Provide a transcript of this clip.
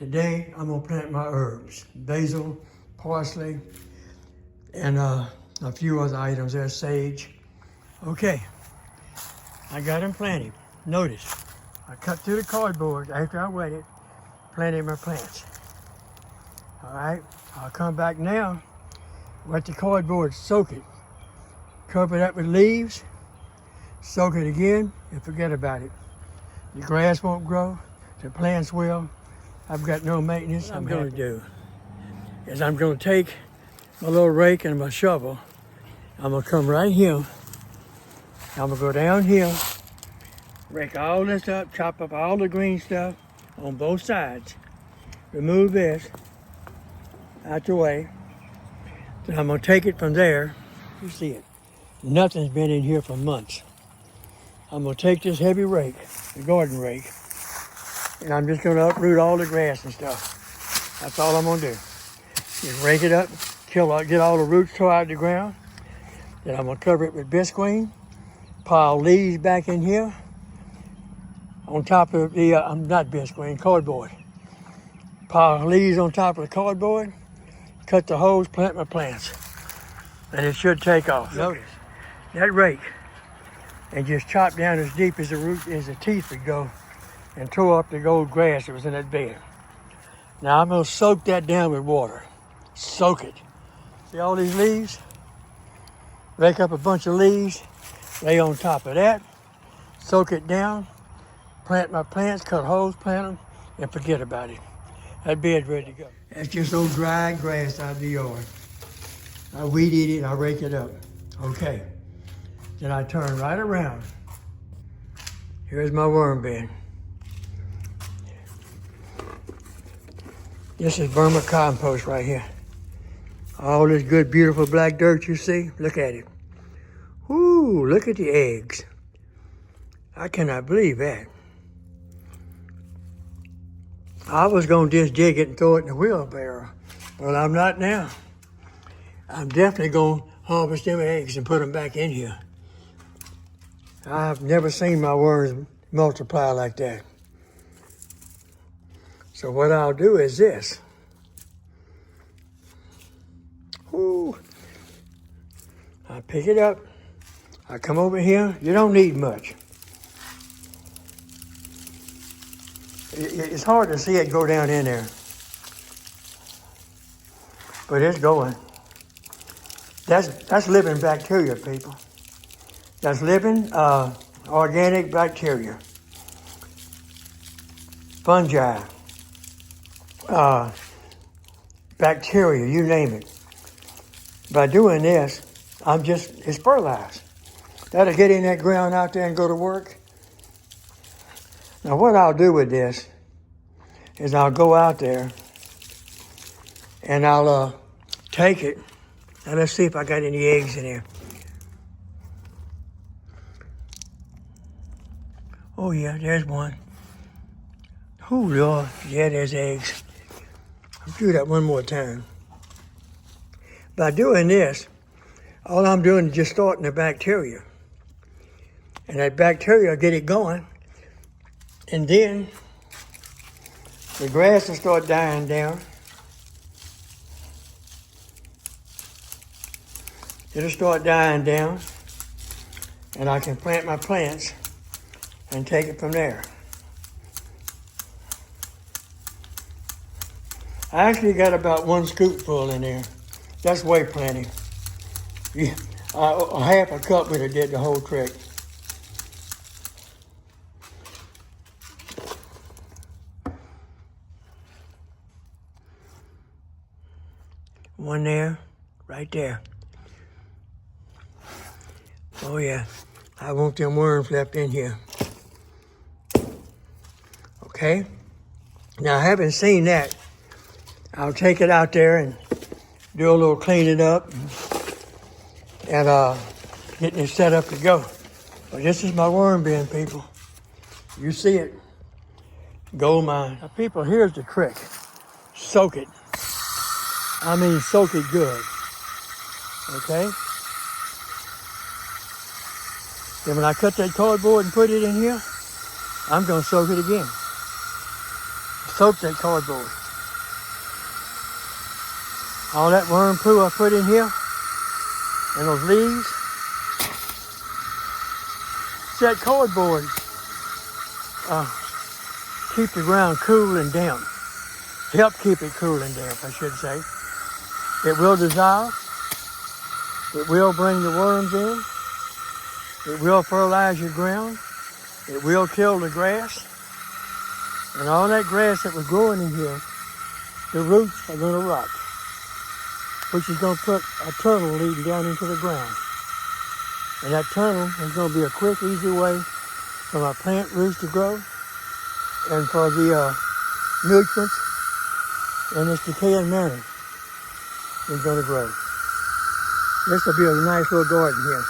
Today, I'm gonna plant my herbs, basil, parsley, and a few other items. There's sage. Okay, I got them planted. Notice, I cut through the cardboard after I wetted, planted my plants. All right, I'll come back now, wet the cardboard, soak it, cover it up with leaves, soak it again, and forget about it. The grass won't grow, the plants will. I've got no maintenance. What I'm going to do is I'm going to take my little rake and my shovel. I'm going to come right here. I'm going to go down here, rake all this up, chop up all the green stuff on both sides. Remove this out the way. Then I'm going to take it from there. You see it. Nothing's been in here for months. I'm going to take this heavy rake, the garden rake, and I'm just going to uproot all the grass and stuff. That's all I'm going to do. Just rake it up, get all the roots tore out of the ground. Then I'm going to cover it with bisqueen, pile leaves back in here on top of the, not bisqueen, cardboard. Pile leaves on top of the cardboard, cut the holes, plant my plants. And it should take off. Notice that rake, and just chop down as deep as the teeth would go, and tore up the old grass that was in that bed. Now I'm going to soak that down with water. Soak it. See all these leaves? Rake up a bunch of leaves, lay on top of that, soak it down, plant my plants, cut holes, plant them, and forget about it. That bed's ready to go. That's just old dry grass out of the yard. I weed eat it, I rake it up. Okay. Then I turn right around. Here's my worm bin. This is vermicompost right here. All this good, beautiful black dirt you see, look at it. Whoo, look at the eggs. I cannot believe that. I was gonna just dig it and throw it in the wheelbarrow, but I'm not now. I'm definitely gonna harvest them eggs and put them back in here. I've never seen my worms multiply like that. So what I'll do is this. Ooh. I pick it up. I come over here. You don't need much. It's hard to see it go down in there. But it's going. That's living bacteria, people. That's living organic bacteria. Fungi. Bacteria, you name it. By doing this, it's fertilized. That'll get in that ground out there and go to work. Now what I'll do with this is I'll go out there and I'll take it. Now let's see if I got any eggs in here. Oh yeah, there's one. Oh Lord, yeah, there's eggs. I'll do that one more time. By doing this, all I'm doing is just starting the bacteria. And that bacteria will get it going. And then the grass will start dying down. It'll start dying down. And I can plant my plants and take it from there. I actually got about 1 scoopful in there. That's way plenty. Yeah, half a cup would have did the whole trick. One there, right there. Oh yeah, I want them worms left in here. Okay, now I haven't seen that. I'll take it out there and do a little cleaning up and getting it set up to go. But this is my worm bin, people. You see it. Gold mine. Now, people, here's the trick. Soak it. I mean, soak it good. Okay? Then when I cut that cardboard and put it in here, I'm going to soak it again. soak that cardboard. All that worm poo I put in here and those leaves, that cardboard keep the ground cool and damp. Help keep it cool and damp, I should say. It will dissolve. It will bring the worms in. It will fertilize your ground. It will kill the grass. And all that grass that was growing in here, the roots are going to rot, which is going to put a tunnel leading down into the ground. And that tunnel is going to be a quick, easy way for my plant roots to grow and for the nutrients in this decaying manner is going to grow. This will be a nice little garden here.